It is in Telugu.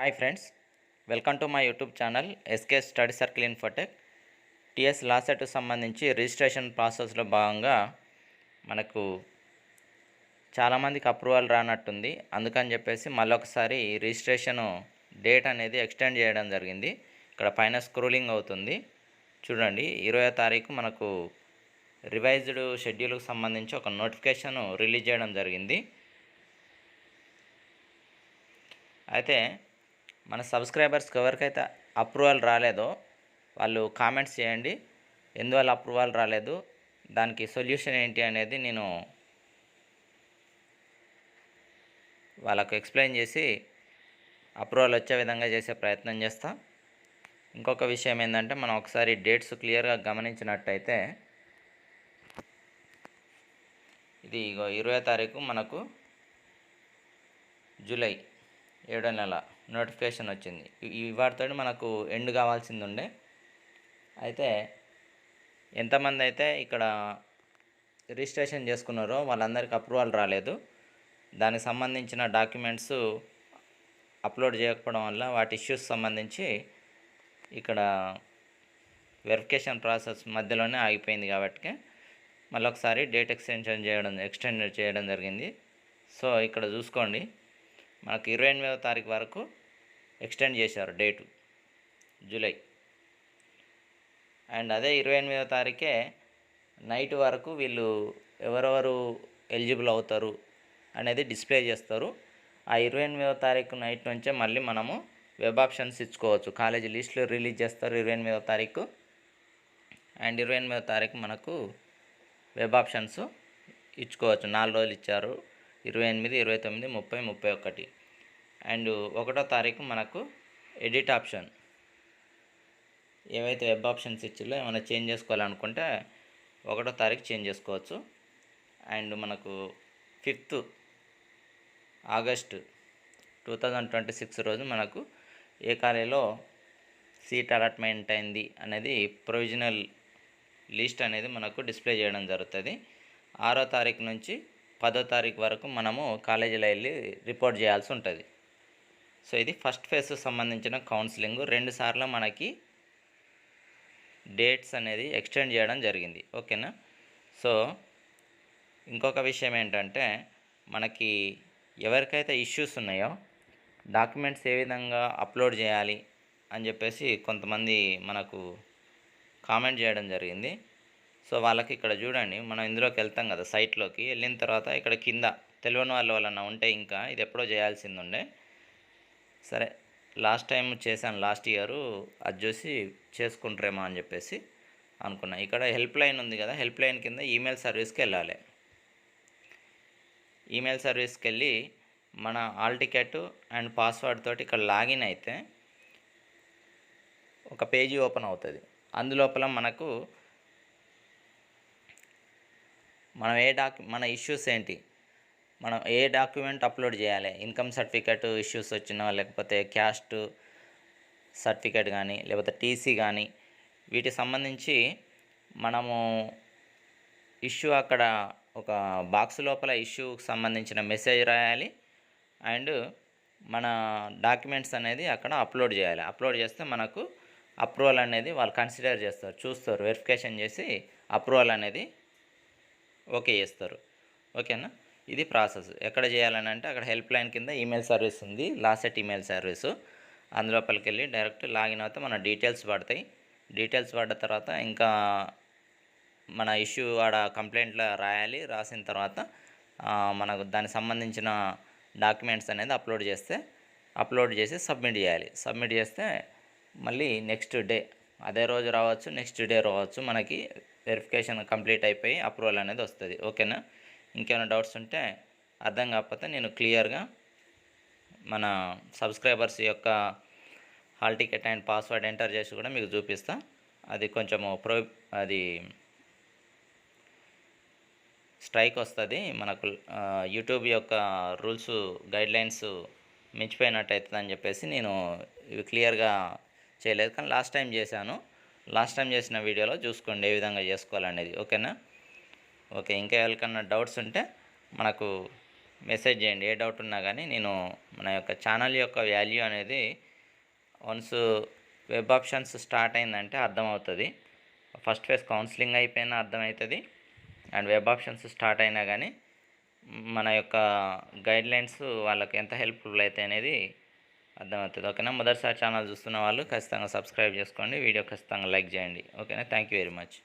Hi friends, welcome to my YouTube channel SK study circle infotech. TS law సెట్కు సంబంధించి రిజిస్ట్రేషన్ ప్రాసెస్లో భాగంగా మనకు చాలామందికి అప్రూవల్ రానట్టుంది. అందుకని చెప్పేసి మళ్ళొకసారి రిజిస్ట్రేషను డేట్ అనేది ఎక్స్టెండ్ చేయడం జరిగింది. ఇక్కడ పైన స్క్రోలింగ్ అవుతుంది చూడండి. 20వ తారీఖు మనకు రివైజ్డ్ షెడ్యూల్కి సంబంధించి ఒక నోటిఫికేషన్ రిలీజ్ చేయడం జరిగింది. అయితే మన సబ్స్క్రైబర్స్కి ఎవరికైతే అప్రూవల్ రాలేదో వాళ్ళు కామెంట్స్ చేయండి. ఎందువల్ల అప్రూవల్ రాలేదు, దానికి సొల్యూషన్ ఏంటి అనేది నేను వాళ్ళకు ఎక్స్ప్లెయిన్ చేసి అప్రూవల్ వచ్చే విధంగా చేసే ప్రయత్నం చేస్తా. ఇంకొక విషయం ఏంటంటే, మనం ఒకసారి డేట్స్ క్లియర్గా గమనించినట్టయితే ఇది 20వ తారీఖు మనకు జూలై 7వ నెల నోటిఫికేషన్ వచ్చింది. ఈ వాటితో మనకు ఎండ్ కావాల్సింది ఉండే. అయితే ఎంతమంది అయితే ఇక్కడ రిజిస్ట్రేషన్ చేసుకున్నారో వాళ్ళందరికీ అప్రూవల్ రాలేదు. దానికి సంబంధించిన డాక్యుమెంట్స్ అప్లోడ్ చేయకపోవడం వల్ల వాటి ఇష్యూస్ సంబంధించి ఇక్కడ వెరిఫికేషన్ ప్రాసెస్ మధ్యలోనే ఆగిపోయింది. కాబట్టి మళ్ళీ ఒకసారి డేట్ ఎక్స్టెండ్ చేయడం జరిగింది. సో ఇక్కడ చూసుకోండి, మనకు 28వ తారీఖు వరకు ఎక్స్టెండ్ చేశారు డేటు, జూలై. అండ్ అదే 28వ తారీఖే నైట్ వరకు వీళ్ళు ఎవరెవరు ఎలిజిబుల్ అవుతారు అనేది డిస్ప్లే చేస్తారు. ఆ 28వ తారీఖు నైట్ నుంచే మళ్ళీ మనము వెబ్ ఆప్షన్స్ ఇచ్చుకోవచ్చు. కాలేజీ లిస్టులు రిలీజ్ చేస్తారు 28వ తారీఖు. అండ్ 28వ తారీఖు మనకు వెబ్ ఆప్షన్స్ ఇచ్చుకోవచ్చు. 4 రోజులు ఇచ్చారు, 28, 29, 30, 31. అండ్ 1వ తారీఖు మనకు ఎడిట్ ఆప్షన్, ఏవైతే వెబ్ ఆప్షన్స్ ఇచ్చిలో ఏమైనా చేంజ్ చేసుకోవాలనుకుంటే 1వ తారీఖు చేంజ్ చేసుకోవచ్చు. అండ్ మనకు 5th ఆగస్టు 2026 రోజు మనకు ఏ కాలేజీలో సీట్ అలాట్మెంట్ అయింది అనేది ప్రొవిజనల్ లిస్ట్ అనేది మనకు డిస్ప్లే చేయడం జరుగుతుంది. 6వ తారీఖు నుంచి 10వ తారీఖు వరకు మనము కాలేజీలో వెళ్ళి రిపోర్ట్ చేయాల్సి ఉంటుంది. సో ఇది ఫస్ట్ ఫేజ్ సంబంధించిన కౌన్సిలింగ్. 2 సార్లు మనకి డేట్స్ అనేది ఎక్స్టెండ్ చేయడం జరిగింది. ఓకేనా. సో ఇంకొక విషయం ఏంటంటే, మనకి ఎవరికైతే ఇష్యూస్ ఉన్నాయో డాక్యుమెంట్స్ ఏ విధంగా అప్లోడ్ చేయాలి అని చెప్పేసి కొంతమంది మనకు కామెంట్ చేయడం జరిగింది. సో వాళ్ళకి ఇక్కడ చూడండి, మనం ఇందులోకి వెళ్తాం కదా, సైట్లోకి వెళ్ళిన తర్వాత ఇక్కడ కింద తెలియని వాళ్ళు వాళ్ళన్నా ఉంటే ఇంకా ఇది ఎప్పుడో చేయాల్సింది ఉండే. సరే, లాస్ట్ టైం చేశాను, లాస్ట్ ఇయర్, అది చూసి చేసుకుంటారేమో అని చెప్పేసి అనుకున్నా. ఇక్కడ హెల్ప్ లైన్ ఉంది కదా, హెల్ప్ లైన్ కింద ఈమెయిల్ సర్వీస్కి వెళ్ళాలి. ఈమెయిల్ సర్వీస్కి వెళ్ళి మన ఆల్ టికెట్ అండ్ పాస్వర్డ్ తోటి ఇక్కడ లాగిన్ అయితే ఒక పేజీ ఓపెన్ అవుతుంది. అందులోపల మనకు మన ఇష్యూస్ ఏంటి, మనం ఏ డాక్యుమెంట్ అప్లోడ్ చేయాలి, ఇన్కమ్ సర్టిఫికేట్ ఇష్యూస్ వచ్చినా, లేకపోతే క్యాస్ట్ సర్టిఫికేట్ కానీ, లేకపోతే టీసీ కానీ, వీటికి సంబంధించి మనము ఇష్యూ అక్కడ ఒక బాక్స్ లోపల ఇష్యూకి సంబంధించిన మెసేజ్ రాయాలి. అండ్ మన డాక్యుమెంట్స్ అనేది అక్కడ అప్లోడ్ చేయాలి. అప్లోడ్ చేస్తే మనకు అప్రూవల్ అనేది వాళ్ళు కన్సిడర్ చేస్తారు, చూస్తారు, వెరిఫికేషన్ చేసి అప్రూవల్ అనేది ఓకే చేస్తారు. ఓకేనా. ఇది ప్రాసెస్. ఎక్కడ చేయాలని అంటే, అక్కడ హెల్ప్ లైన్ కింద ఈమెయిల్ సర్వీస్ ఉంది, లాసెట్ ఈమెయిల్ సర్వీసు. అందులోపలికి వెళ్ళి డైరెక్ట్ లాగిన్ అవుతే మన డీటెయిల్స్ పడతాయి. డీటెయిల్స్ పడ్డ తర్వాత ఇంకా మన ఇష్యూ ఆడ కంప్లైంట్లో రాయాలి. రాసిన తర్వాత మనకు దానికి సంబంధించిన డాక్యుమెంట్స్ అనేది అప్లోడ్ చేసి సబ్మిట్ చేయాలి. సబ్మిట్ చేస్తే మళ్ళీ నెక్స్ట్ డే, అదే రోజు రావచ్చు, నెక్స్ట్ డే రావచ్చు, మనకి వెరిఫికేషన్ కంప్లీట్ అయిపోయి అప్రూవల్ అనేది వస్తుంది. ఓకేనా. ఇంకేమైనా డౌట్స్ ఉంటే, అర్థం కాకపోతే నేను క్లియర్గా మన సబ్స్క్రైబర్స్ యొక్క hall ticket and password enter చేసి కూడా మీకు చూపిస్తా. అది కొంచెము అది స్ట్రైక్ వస్తుంది మనకు, యూట్యూబ్ యొక్క రూల్స్ గైడ్లైన్స్ మించిపోయినట్టు అవుతుంది అని చెప్పేసి నేను ఇవి క్లియర్గా చేయలేదు. కానీ లాస్ట్ టైం చేశాను. లాస్ట్ టైం చేసిన వీడియోలో చూసుకోండి ఏ విధంగా చేసుకోవాలనేది. ఓకేనా. ఓకే, ఇంకా ఎవరికన్నా డౌట్స్ ఉంటే మనకు మెసేజ్ చేయండి. ఏ డౌట్ ఉన్నా కానీ నేను మన యొక్క ఛానల్ యొక్క వాల్యూ అనేది వన్స్ వెబ్ ఆప్షన్స్ స్టార్ట్ అయిందంటే అర్థమవుతుంది. ఫస్ట్ ఫేజ్ కౌన్సిలింగ్ అయిపోయినా అర్థమవుతుంది, అండ్ వెబ్ ఆప్షన్స్ స్టార్ట్ అయినా కానీ మన యొక్క గైడ్లైన్స్ వాళ్ళకి ఎంత హెల్ప్ఫుల్ అవుతాయి అనేది అర్థమవుతుంది. ఓకేనా. మొదటిసారి ఛానల్ చూస్తున్న వాళ్ళు ఖచ్చితంగా సబ్స్క్రైబ్ చేసుకోండి, వీడియో ఖచ్చితంగా లైక్ చేయండి. ఓకేనా. Thank you very much.